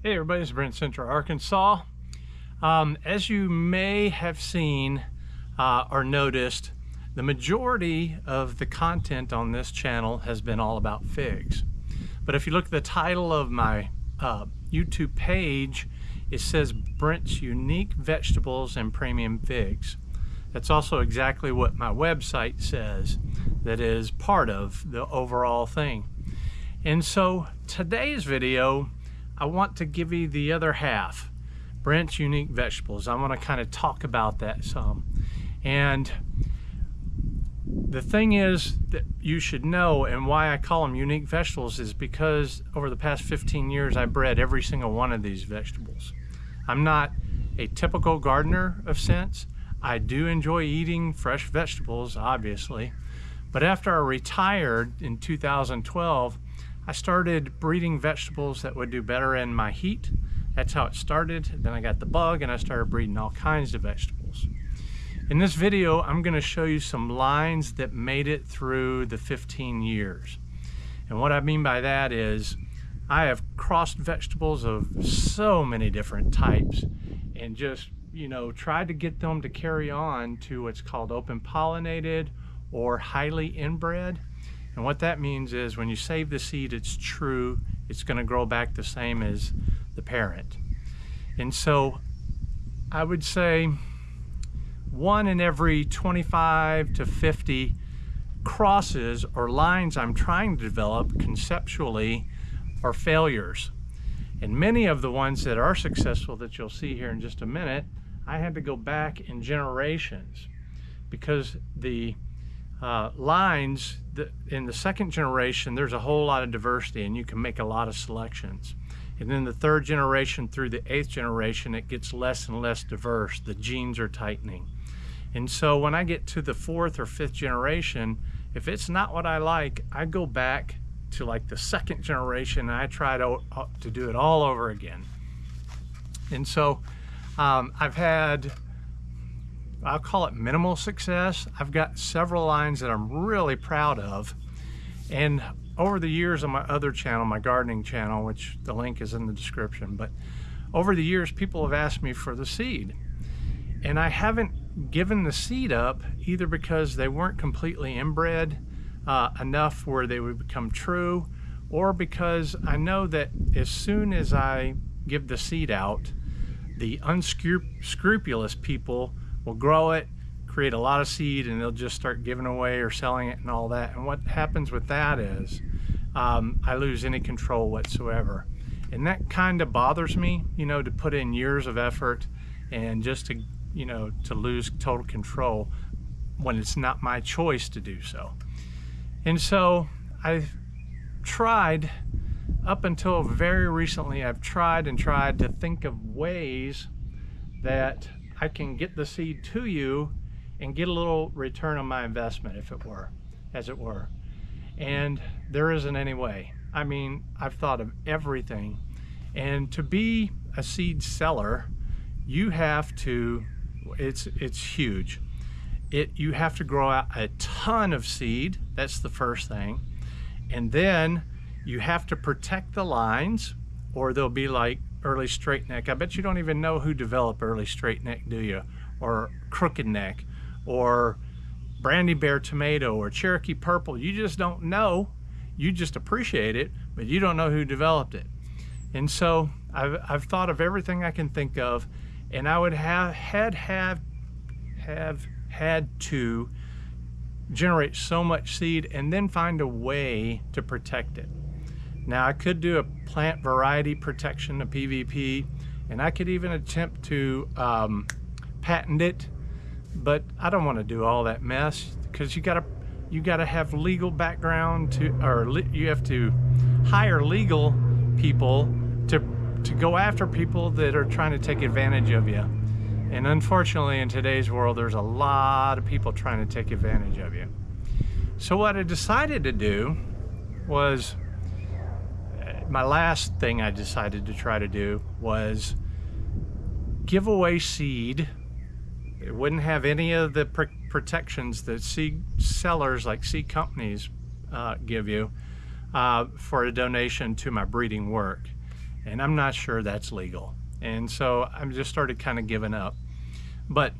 Hey everybody, it's Brent, Central Arkansas. As you may have seen or noticed, the majority of the content on this channel has been all about figs. But if you look at the title of my YouTube page, it says Brent's Unique Vegetables and Premium Figs. That's also exactly what my website says. That is part of the overall thing. And so today's video, I want to give you the other half, Brent's Unique Vegetables. I want to kind of talk about that some. And the thing is that you should know, and why I call them unique vegetables, is because over the past 15 years I bred every single one of these vegetables. I'm not a typical gardener of sense. I do enjoy eating fresh vegetables, obviously, but after I retired in 2012, I started breeding vegetables that would do better in my heat. That's how it started. Then I got the bug and I started breeding all kinds of vegetables. In this video, I'm going to show you some lines that made it through the 15 years. And what I mean by that is I have crossed vegetables of so many different types and just, tried to get them to carry on to what's called open pollinated or highly inbred. And what that means is when you save the seed, it's true, it's going to grow back the same as the parent. And so I would say 1 in every 25 to 50 crosses or lines I'm trying to develop conceptually are failures. And many of the ones that are successful that you'll see here in just a minute, I had to go back in generations because the lines in the second generation, there's a whole lot of diversity and you can make a lot of selections. And then the third generation through the 8th generation, it gets less and less diverse. The genes are tightening. And so when I get to the 4th or 5th generation, if it's not what I like, I go back to like the 2nd generation and I try to do it all over again. And so I've had, I'll call it minimal success. I've got several lines that I'm really proud of. And over the years on my other channel, my gardening channel, which the link is in the description, but over the years, people have asked me for the seed. And I haven't given the seed up either because they weren't completely inbred enough where they would become true, or because I know that as soon as I give the seed out, the unscrupulous people will grow it, create a lot of seed, and they'll just start giving away or selling it and all that. And what happens with that is I lose any control whatsoever. And that kind of bothers me, to put in years of effort and just to, to lose total control when it's not my choice to do so. And so I've tried, up until very recently, I've tried to think of ways that I can get the seed to you and get a little return on my investment, as it were. And there isn't any way. I mean, I've thought of everything. And to be a seed seller, you have to, it's huge. You have to grow out a ton of seed. That's the first thing. And then you have to protect the lines, or they'll be like early straight neck. I bet you don't even know who developed early straight neck, do you? Or crooked neck, or brandy bear tomato, or Cherokee purple. You just don't know. You just appreciate it, but you don't know who developed it. And so I've thought of everything I can think of, and I would have had to generate so much seed and then find a way to protect it. Now I could do a plant variety protection, a PVP, and I could even attempt to patent it, but I don't want to do all that mess because you gotta have legal background you have to hire legal people to go after people that are trying to take advantage of you. And unfortunately, in today's world, there's a lot of people trying to take advantage of you. So what I decided to do was, my last thing I decided to try to do was give away seed. It wouldn't have any of the protections that seed sellers, like seed companies, give you for a donation to my breeding work. and I'm not sure that's legal. And so I just started kind of giving up. But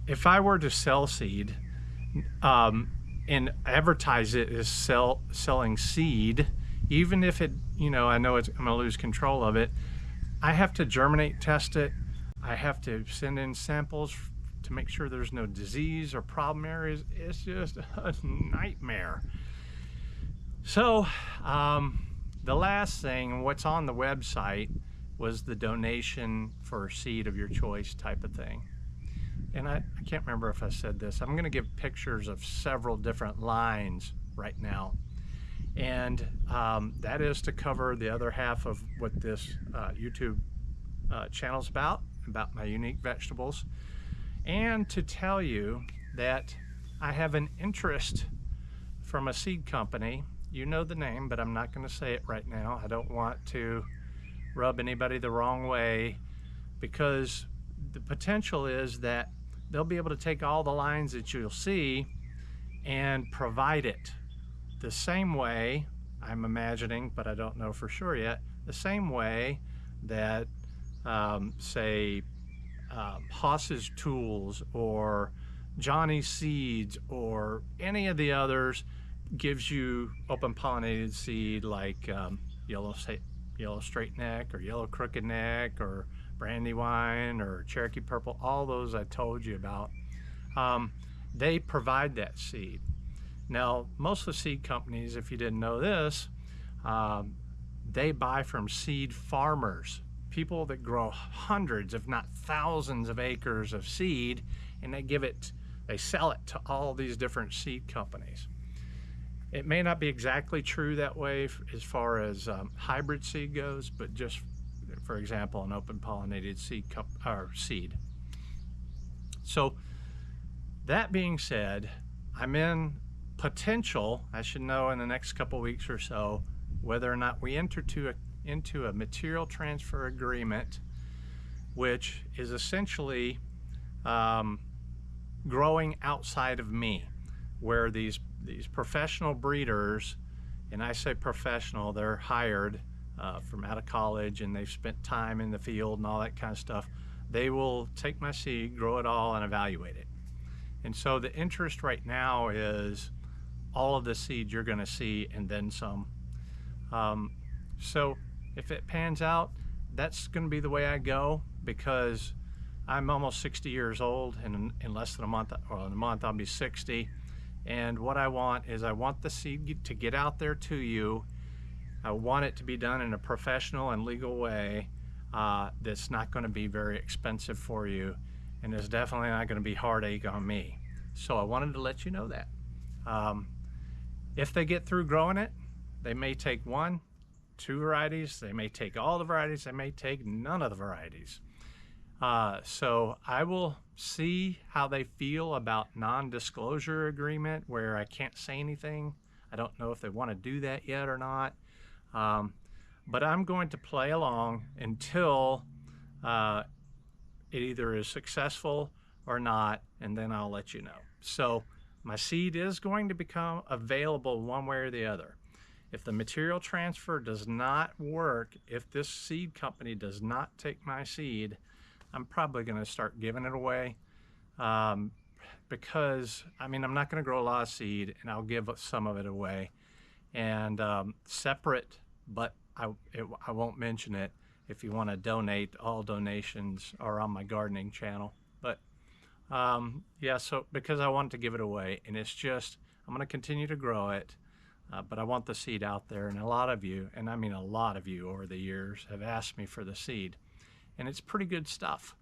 if I were to sell seed and advertise it as selling seed, even if it, I know I'm gonna lose control of it, I have to germinate test it. I have to send in samples to make sure there's no disease or problem areas. It's just a nightmare. So the last thing, what's on the website, was the donation for seed of your choice type of thing. And I can't remember if I said this. I'm going to give pictures of several different lines right now. And that is to cover the other half of what this YouTube channel is about my unique vegetables. And to tell you that I have an interest from a seed company. You know the name, but I'm not going to say it right now. I don't want to rub anybody the wrong way, because the potential is that they'll be able to take all the lines that you'll see and provide it the same way, I'm imagining, but I don't know for sure yet, the same way that say Haas's Tools or Johnny's Seeds or any of the others gives you open pollinated seed like yellow straight neck or yellow crooked neck or Brandywine or Cherokee Purple, all those I told you about. They provide that seed. Now, most of the seed companies, if you didn't know this, they buy from seed farmers, people that grow hundreds, if not thousands of acres of seed, and they sell it to all these different seed companies. It may not be exactly true that way as far as hybrid seed goes, but just for example, an open pollinated seed. So that being said, I'm in potential, I should know in the next couple weeks or so, whether or not we enter into a material transfer agreement, which is essentially growing outside of me, where these professional breeders, and I say professional, they're hired from out of college and they've spent time in the field and all that kind of stuff. They will take my seed, grow it all, and evaluate it. And so the interest right now is all of the seed you're going to see and then some. So if it pans out, that's going to be the way I go, because I'm almost 60 years old, and in less than a month, or in a month I'll be 60. And what I want is I want the seed to get out there to you. I want it to be done in a professional and legal way that's not going to be very expensive for you, and is definitely not going to be heartache on me. So I wanted to let you know that. If they get through growing it, they may take 1, 2 varieties, they may take all the varieties, they may take none of the varieties. So I will see how they feel about non-disclosure agreement, where I can't say anything. I don't know if they want to do that yet or not. But I'm going to play along until it either is successful or not, and then I'll let you know. So my seed is going to become available one way or the other. If the material transfer does not work, if this seed company does not take my seed, I'm probably going to start giving it away, because I'm not going to grow a lot of seed, and I'll give some of it away. And separate, but I won't mention it. If you want to donate, all donations are on my gardening channel. But yeah, so because I want to give it away, and it's just, I'm going to continue to grow it, but I want the seed out there. And a lot of you, and I mean a lot of you over the years, have asked me for the seed, and it's pretty good stuff.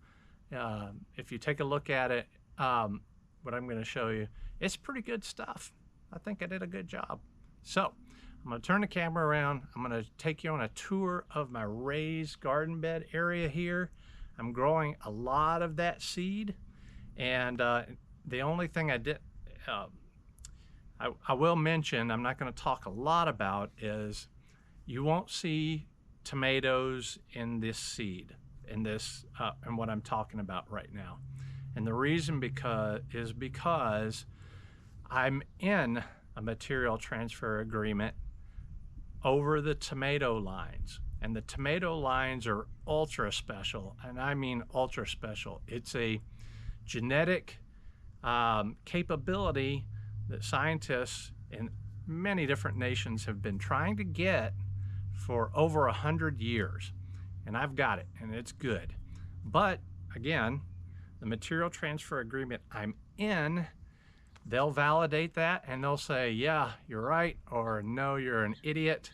If you take a look at it, what I'm going to show you, it's pretty good stuff. I think I did a good job. So I'm going to turn the camera around. I'm going to take you on a tour of my raised garden bed area here. I'm growing a lot of that seed, and the only thing I did, I will mention, I'm not going to talk a lot about, is you won't see tomatoes in this seed, in this, and what I'm talking about right now. And the reason is because I'm in a material transfer agreement over the tomato lines. And the tomato lines are ultra special, and I mean ultra special. It's a genetic capability that scientists in many different nations have been trying to get for over 100 years. And I've got it, and it's good. But again, the material transfer agreement I'm in, they'll validate that and they'll say, yeah, you're right, or no, you're an idiot.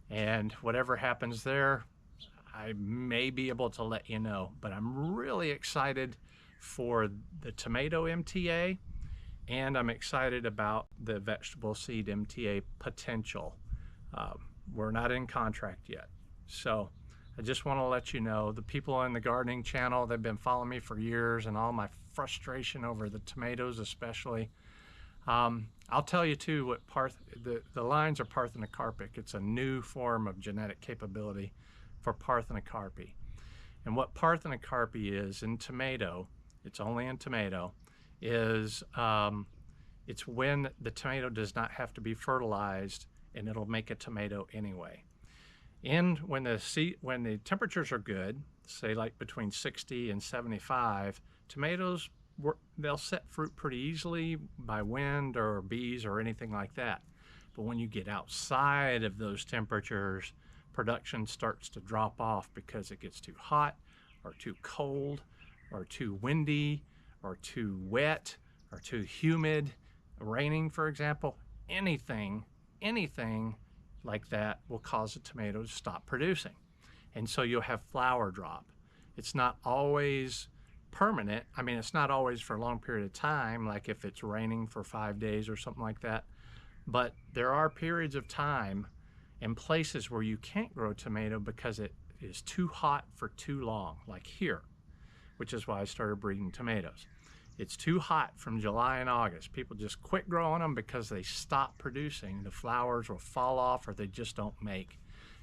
And whatever happens there, I may be able to let you know. But I'm really excited for the tomato MTA, and I'm excited about the vegetable seed MTA potential. We're not in contract yet. So I just want to let you know, the people on the gardening channel, they've been following me for years, and all my frustration over the tomatoes especially. I'll tell you too what the lines are parthenocarpic. It's a new form of genetic capability for parthenocarpy. And what parthenocarpy is in tomato, it's only in tomato, is it's when the tomato does not have to be fertilized and it'll make a tomato anyway. And when the temperatures are good, say like between 60 and 75, tomatoes, they'll set fruit pretty easily by wind or bees or anything like that. But when you get outside of those temperatures, production starts to drop off because it gets too hot or too cold or too windy or too wet or too humid, raining, for example. Anything like that will cause a tomato to stop producing. And so you'll have flower drop. It's not always permanent. I mean, it's not always for a long period of time, like if it's raining for 5 days or something like that. But there are periods of time and places where you can't grow tomato because it is too hot for too long, like here, which is why I started breeding tomatoes. It's too hot from July and August. People just quit growing them because they stop producing. The flowers will fall off or they just don't make.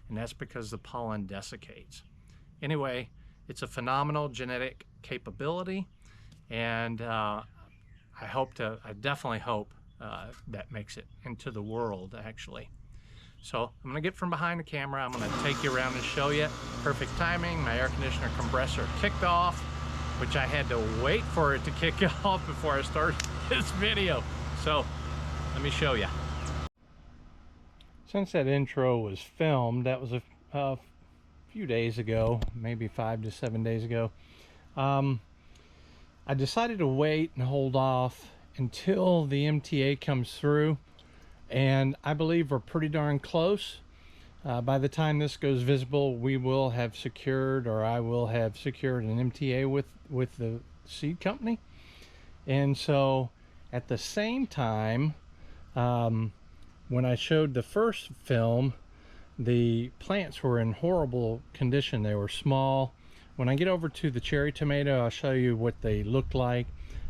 And that's because the pollen desiccates. Anyway, it's a phenomenal genetic capability, and I definitely hope that makes it into the world, actually. So I'm gonna get from behind the camera. I'm gonna take you around and show you. Perfect timing. My air conditioner compressor kicked off, which I had to wait for it to kick off before I started this video. So let me show you. Since that intro was filmed, that was a few days ago, maybe 5 to 7 days ago, I decided to wait and hold off until the MTA comes through, and I believe we're pretty darn close. By the time this goes visible, we will have secured, or I will have secured, an MTA with the seed company. And so at the same time, when I showed the first film, the plants were in horrible condition. They were small. When I get over to the cherry tomato, I'll show you what they looked like.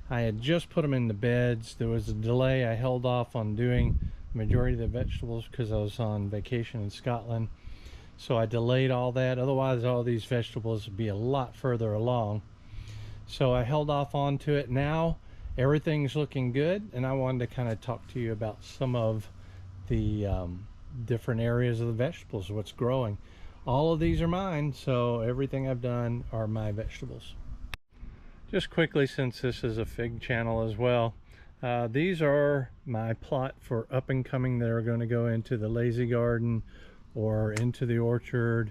I had just put them in the beds. There was a delay. I held off on doing the majority of the vegetables because I was on vacation in Scotland. So I delayed all that. Otherwise, all these vegetables would be a lot further along. So I held off onto it. Now everything's looking good, and I wanted to kind of talk to you about some of the different areas of the vegetables, what's growing. All of these are mine, so everything I've done are my vegetables. Just quickly, since this is a fig channel as well, these are my plot for up and coming that are going to go into the lazy garden or into the orchard,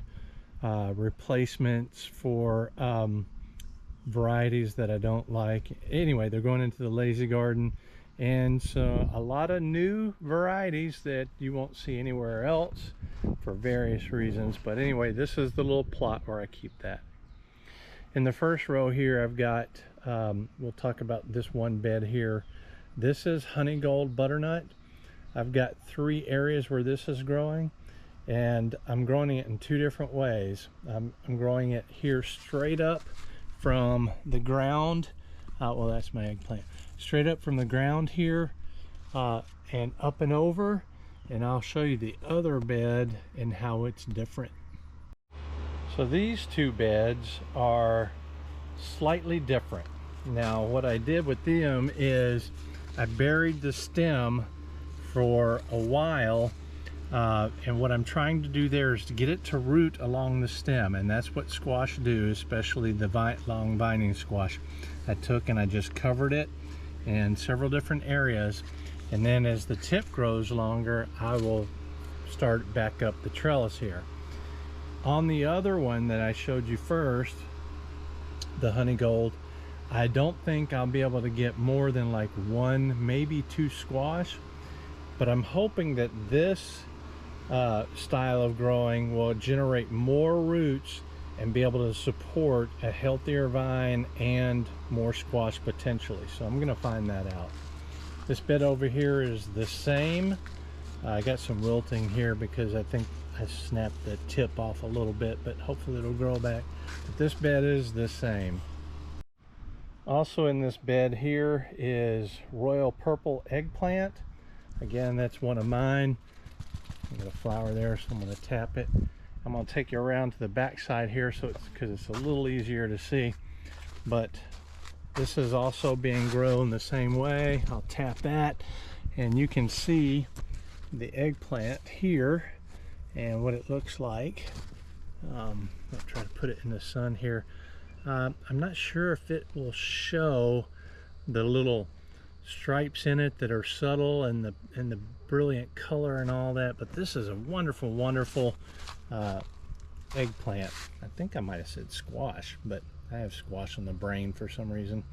replacements for varieties that I don't like. Anyway, they're going into the lazy garden, and so a lot of new varieties that you won't see anywhere else for various reasons. But anyway, this is the little plot where I keep that. In the first row here, I've got, we'll talk about this one bed here. This is honey gold butternut. I've got 3 areas where this is growing, and I'm growing it in 2 different ways. I'm growing it here straight up from the ground. Well, that's my eggplant. Straight up from the ground here, and up and over, and I'll show you the other bed and how it's different. So these 2 beds are slightly different. Now what I did with them is I buried the stem for a while And what I'm trying to do there is to get it to root along the stem, and that's what squash do, especially the long vining squash. I took and I just covered it in several different areas, and then as the tip grows longer, I will start back up the trellis here. On the other one that I showed you first, the honey gold, I don't think I'll be able to get more than like 1, maybe 2 squash, but I'm hoping that this style of growing will generate more roots and be able to support a healthier vine and more squash potentially. So I'm gonna find that out. This bed over here is the same. I got some wilting here because I think I snapped the tip off a little bit, but hopefully it'll grow back. But this bed is the same. Also in this bed here is royal purple eggplant. Again, that's one of mine. I got a flower there, so I'm going to tap it. I'm going to take you around to the back side here, so because it's a little easier to see. But this is also being grown the same way. I'll tap that, and you can see the eggplant here and what it looks like. I'll try to put it in the sun here. I'm not sure if it will show the little stripes in it that are subtle and the brilliant color and all that, but this is a wonderful, wonderful eggplant. I think I might have said squash, but I have squash on the brain for some reason.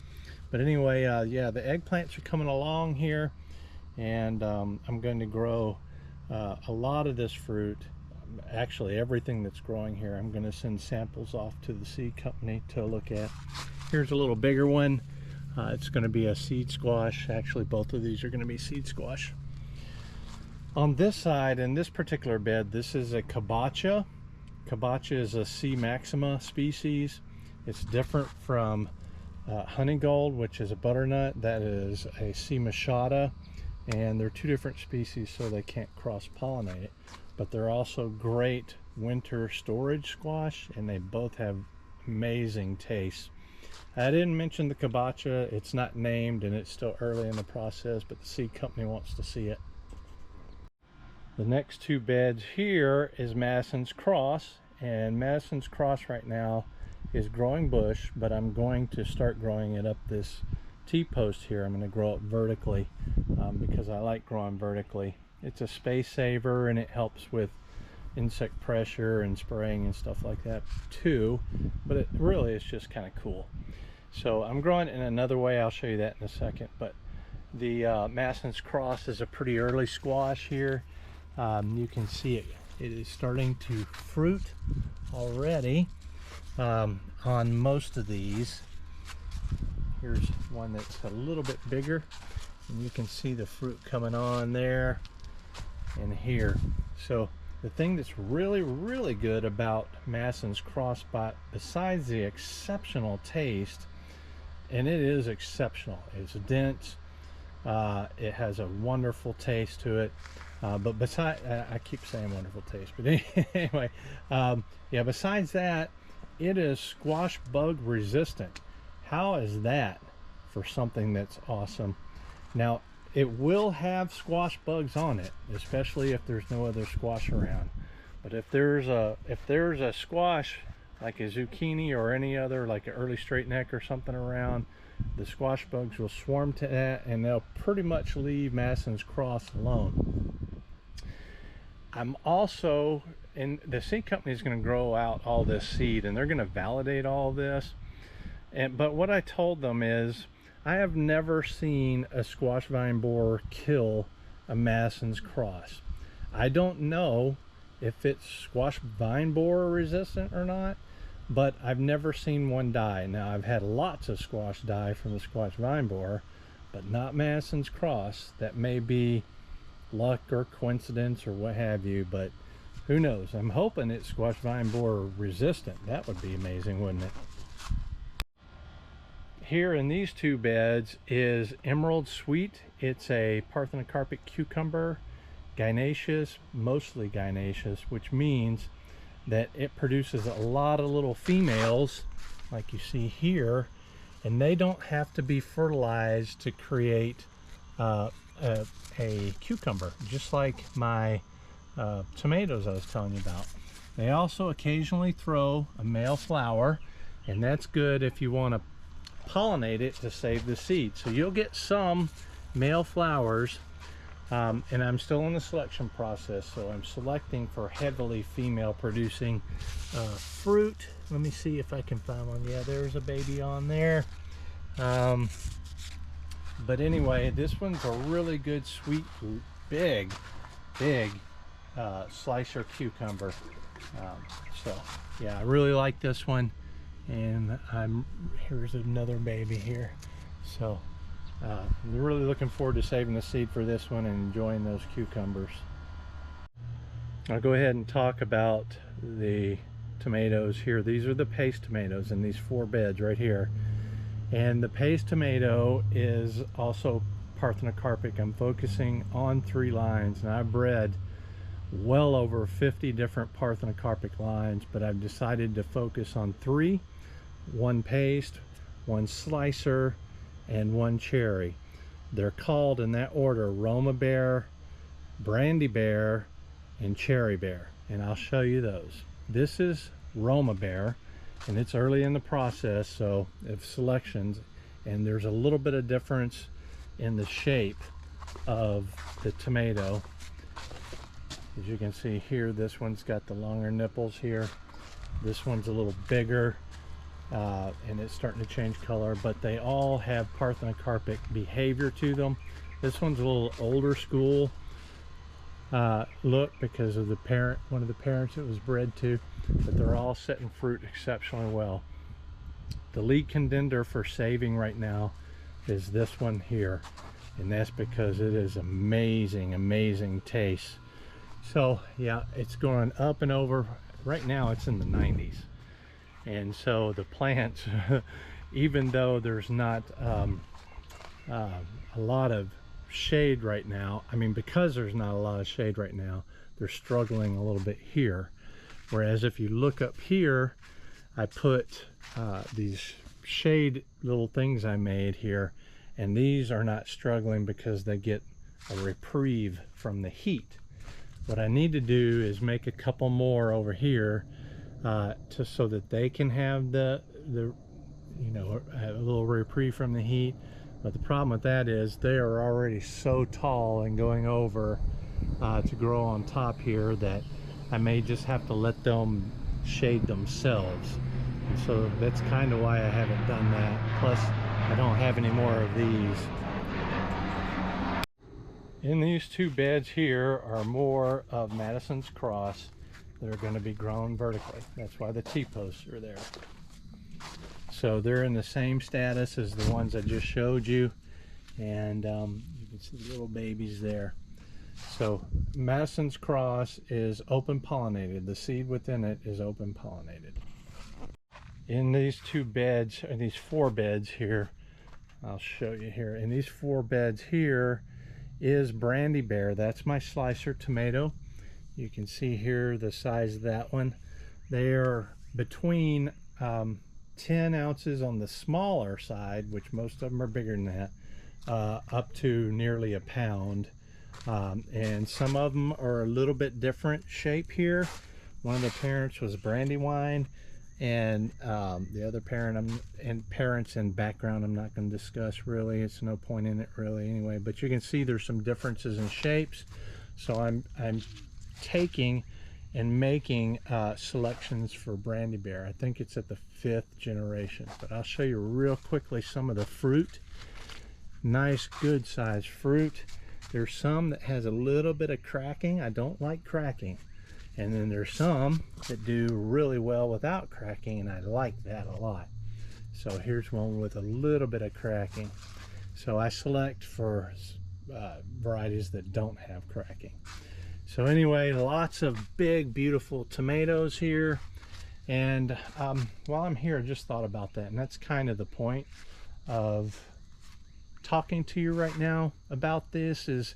But anyway, yeah, the eggplants are coming along here, and I'm going to grow a lot of this fruit. Actually, everything that's growing here, I'm going to send samples off to the seed company to look at. Here's a little bigger one. It's going to be a seed squash. Actually, both of these are going to be seed squash. On this side, in this particular bed, this is a kabocha. Kabocha is a C. maxima species. It's different from honey gold, which is a butternut. That is a C. machata, and they're 2 different species, so they can't cross-pollinate it. But they're also great winter storage squash, and they both have amazing taste. I didn't mention the kabocha. It's not named, and it's still early in the process, but the seed company wants to see it. The next 2 beds here is Madison's Cross, and Madison's Cross right now is growing bush, but I'm going to start growing it up this T-post here. I'm going to grow it vertically because I like growing vertically. It's a space saver, and it helps with insect pressure and spraying and stuff like that too, but it really is just kind of cool. So I'm growing it in another way. I'll show you that in a second. But the Madison's Cross is a pretty early squash here. You can see it is starting to fruit already on most of these. Here's one that's a little bit bigger, and you can see the fruit coming on there and here. So the thing that's really, really good about Madison's Cross, besides the exceptional taste, and it is exceptional, it's dense, it has a wonderful taste to it, but besides, I keep saying wonderful taste, but anyway, yeah, besides that, it is squash bug resistant. How is that for something that's awesome? Now, it will have squash bugs on it, especially if there's no other squash around. But if there's a squash like a zucchini or any other, like an early straight neck or something around, the squash bugs will swarm to that, and they'll pretty much leave Madison's Cross alone. I'm also, and the seed company is going to grow out all this seed, and they're going to validate all this. But what I told them is, I have never seen a squash vine borer kill a Madison's Cross. I don't know if it's squash vine borer resistant or not, but I've never seen one die. Now, I've had lots of squash die from the squash vine borer, but not Madison's Cross. That may be luck or coincidence or what have you, but who knows? I'm hoping it's squash vine borer resistant. That would be amazing, wouldn't it? Here in these 2 beds is Emerald Sweet. It's a parthenocarpic cucumber, gynaeceous, mostly gynaeceous, which means that it produces a lot of little females like you see here, and they don't have to be fertilized to create a cucumber, just like my tomatoes I was telling you about. They also occasionally throw a male flower, and that's good if you want to pollinate it to save the seed. So you'll get some male flowers, and I'm still in the selection process, so I'm selecting for heavily female producing fruit. Let me see if I can find one. Yeah, there's a baby on there. But anyway, this one's a really good sweet fruit, big slicer cucumber. So yeah, I really like this one, and here's another baby here. So I'm really looking forward to saving the seed for this one and enjoying those cucumbers. I'll go ahead and talk about the tomatoes here. These are the paste tomatoes in these 4 beds right here. And the paste tomato is also parthenocarpic. I'm focusing on 3 lines, and I've bred well over 50 different parthenocarpic lines, but I've decided to focus on 3: 1 paste, 1 slicer, and 1 cherry. They're called in that order: Roma Bear, Brandy Bear, and Cherry Bear, and I'll show you those. This is Roma Bear, and it's early in the process so of selections, and there's a little bit of difference in the shape of the tomato. As you can see here, this one's got the longer nipples here. This one's a little bigger, and it's starting to change color, but they all have parthenocarpic behavior to them. This one's a little older school look because of one of the parents it was bred to, but they're all setting fruit exceptionally well. The lead contender for saving right now is this one here, and that's because it is amazing taste. So yeah, it's going up and over. Right now it's in the 90s, and so the plants even though there's not a lot of shade right now, because there's not a lot of shade right now, they're struggling a little bit here. Whereas if you look up here, I put these shade little things I made here, and these are not struggling because they get a reprieve from the heat. What I need to do is make a couple more over here so that they can have a little reprieve from the heat. But the problem with that is they are already so tall and going over to grow on top here that I may just have to let them shade themselves. And so that's kind of why I haven't done that. Plus, I don't have any more of these. In these 2 beds here are more of Madison's Cross that are going to be grown vertically. That's why the T-posts are there. So they're in the same status as the ones I just showed you, and you can see the little babies there. So Madison's Cross is open pollinated. The seed within it is open pollinated. In these 2 beds, or these 4 beds here, I'll show you here. In these 4 beds here is Brandy Bear. That's my slicer tomato. You can see here the size of that one. They are between 10 ounces on the smaller side, which most of them are bigger than that, up to nearly a pound. And some of them are a little bit different shape here. One of the parents was Brandywine, and the other parent and parents and background I'm not going to discuss really. It's no point in it really anyway, but you can see there's some differences in shapes. So I'm taking and making selections for Brandy Bear. I think it's at the 5th generation, but I'll show you real quickly some of the fruit. Nice good sized fruit. There's some that has a little bit of cracking. I don't like cracking. And then there's some that do really well without cracking, and I like that a lot. So here's one with a little bit of cracking. So I select for varieties that don't have cracking. So anyway, lots of big, beautiful tomatoes here. And while I'm here, I just thought about that. And that's kind of the point of talking to you right now about this is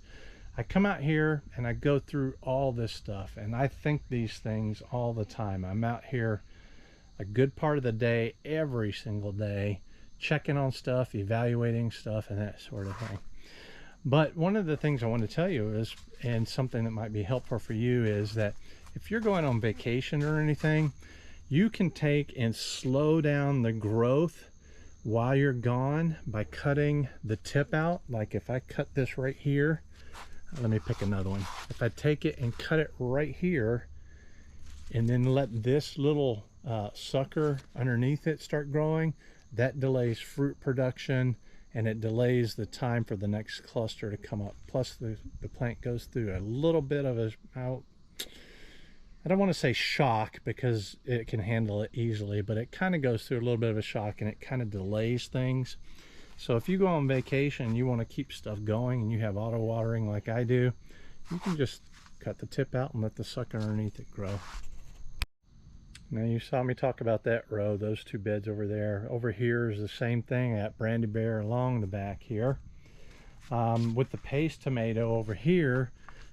I come out here and I go through all this stuff, and I think these things all the time. I'm out here a good part of the day, every single day, checking on stuff, evaluating stuff, and that sort of thing. But one of the things I want to tell you is, and something that might be helpful for you, is that if you're going on vacation or anything, you can take and slow down the growth while you're gone by cutting the tip out. Like if I cut this right here, let me pick another one. If I take it and cut it right here and then let this little sucker underneath it start growing, that delays fruit production and it delays the time for the next cluster to come up. Plus the plant goes through a little bit of a, I don't want to say shock because it can handle it easily, but it kind of goes through a little bit of a shock and it kind of delays things. So if you go on vacation and you want to keep stuff going and you have auto watering like I do, you can just cut the tip out and let the sucker underneath it grow. Now you saw me talk about that row, those two beds over there. Over here is the same thing at Brandy Bear along the back here. With the paste tomato over here,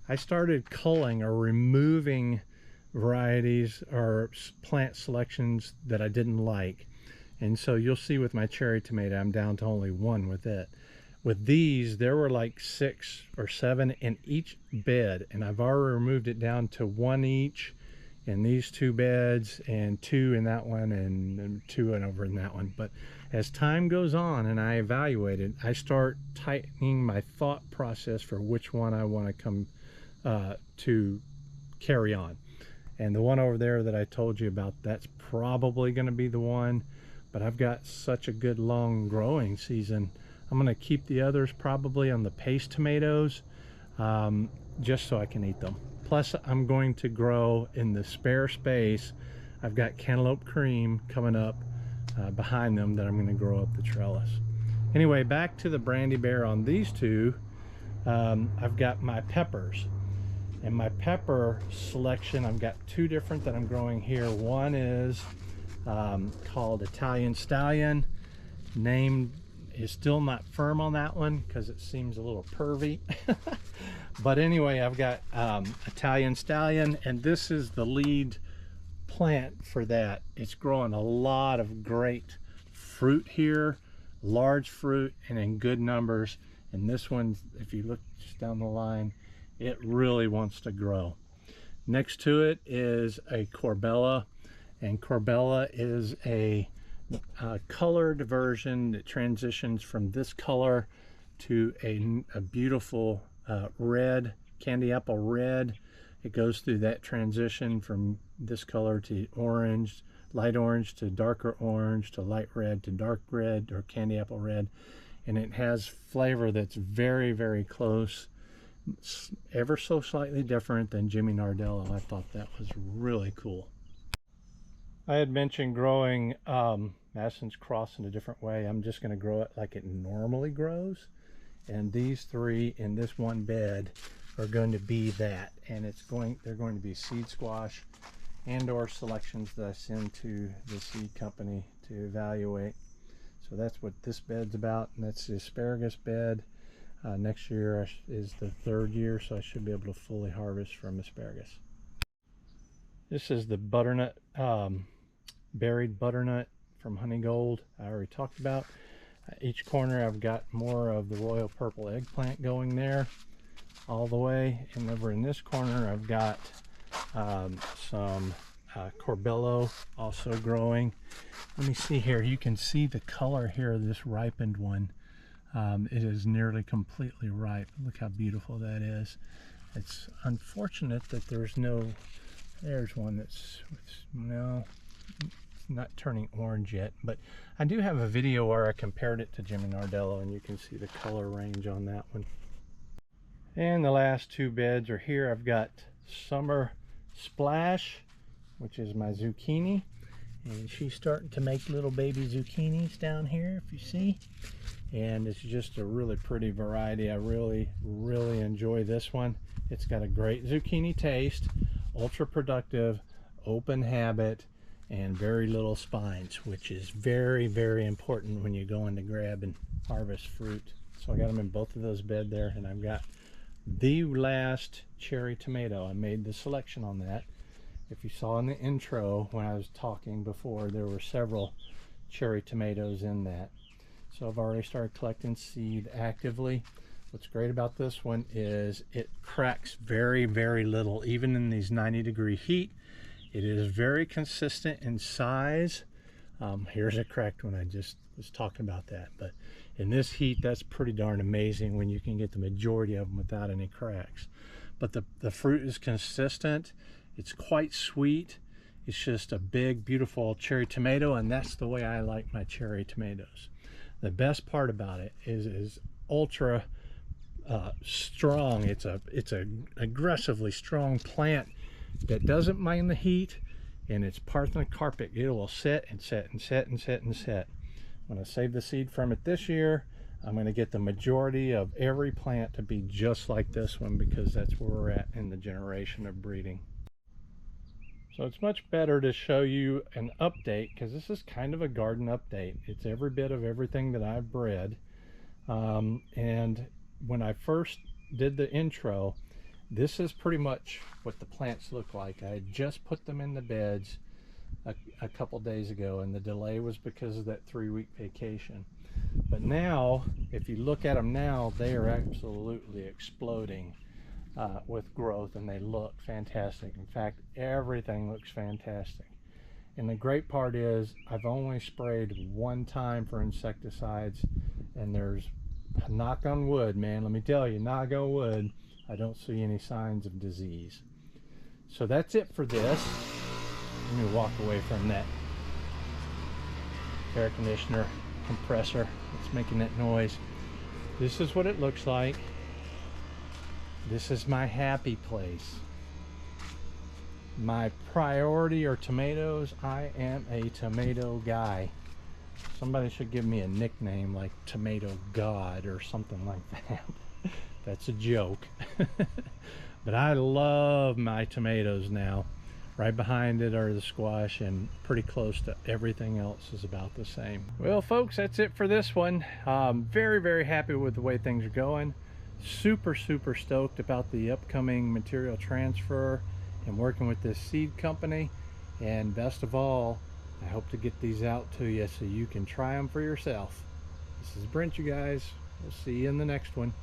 I started culling or removing varieties or plant selections that I didn't like. And so you'll see with my cherry tomato, I'm down to only one with it. With these, there were like 6 or 7 in each bed, and I've already removed it down to 1 each in these 2 beds, and 2 in that one, and 2 and over in that one. But as time goes on and I evaluate it, I start tightening my thought process for which one I want to come to carry on. And the one over there that I told you about, that's probably going to be the one. But I've got such a good long growing season, I'm going to keep the others probably on the paste tomatoes, just so I can eat them. Plus I'm going to grow in the spare space. I've got cantaloupe cream coming up behind them that I'm going to grow up the trellis. Anyway, back to the Brandy Bear on these two. I've got my peppers. And my pepper selection, I've got 2 different that I'm growing here. One is called Italian Stallion. Name is still not firm on that one because it seems a little pervy. But anyway, I've got Italian Stallion, and this is the lead plant for that. It's growing a lot of great fruit here, large fruit and in good numbers. And this one, if you look just down the line, it really wants to grow. Next to it is a Corbella, and Corbella is a colored version that transitions from this color to a beautiful red, candy apple red. It goes through that transition from this color to orange, light orange to darker orange to light red to dark red or candy apple red. And it has flavor that's very, very close, ever so slightly different than Jimmy Nardello. I thought that was really cool. I had mentioned growing Madison's Cross in a different way. I'm just going to grow it like it normally grows, and these 3 in this one bed are going to be that. And they're going to be seed squash and or selections that I send to the seed company to evaluate. So that's what this bed's about, and that's the asparagus bed. Next year is the 3rd year, so I should be able to fully harvest from asparagus. This is the butternut, berried butternut from Honey Gold I already talked about. Each corner I've got more of the royal purple eggplant going there all the way. And over in this corner I've got some Corbello also growing. Let me see here. You can see the color here of this ripened one. It is nearly completely ripe. Look how beautiful that is. It's unfortunate that there's one that's, no, it's not turning orange yet, but I do have a video where I compared it to Jimmy Nardello, and you can see the color range on that one. And the last 2 beds are here. I've got Summer Splash, which is my zucchini, and she's starting to make little baby zucchinis down here, if you see. And it's just a really pretty variety. I really enjoy this one. It's got a great zucchini taste, ultra productive, open habit, and very little spines, which is very, very important when you go in to grab and harvest fruit. So I got them in both of those beds there, and I've got the last cherry tomato. I made the selection on that. If you saw in the intro when I was talking before, there were several cherry tomatoes in that. So I've already started collecting seed actively. What's great about this one is it cracks very, very little, even in these 90-degree heat. It is very consistent in size. Here's a cracked one. I just was talking about that. But in this heat, that's pretty darn amazing when you can get the majority of them without any cracks. But the fruit is consistent. It's quite sweet. It's just a big, beautiful cherry tomato, and that's the way I like my cherry tomatoes. The best part about it is ultra strong. It's a aggressively strong plant that doesn't mind the heat, and it's Parthenon carpet. It will set and set and set and set and set. I'm going to save the seed from it this year. I'm going to get the majority of every plant to be just like this one, because that's where we're at in the generation of breeding. So it's much better to show you an update, because this is kind of a garden update. It's every bit of everything that I've bred. And when I first did the intro, this is pretty much what the plants look like. I had just put them in the beds a couple days ago, and the delay was because of that 3-week vacation. But now, if you look at them now, they are absolutely exploding with growth, and they look fantastic. In fact, everything looks fantastic. And the great part is I've only sprayed one time for insecticides, and there's, knock on wood, man, let me tell you, knock on wood, I don't see any signs of disease. So that's it for this. Let me walk away from that air conditioner compressor that's making that noise. This is what it looks like. This is my happy place. My priority are tomatoes. I am a tomato guy. Somebody should give me a nickname like Tomato God or something like that. That's a joke. But I love my tomatoes now. Right behind it are the squash, and pretty close to everything else is about the same. Well, folks, that's it for this one. Very, very happy with the way things are going. Super stoked about the upcoming material transfer and working with this seed company. And best of all, I hope to get these out to you so you can try them for yourself. This is Brent, you guys. We'll see you in the next one.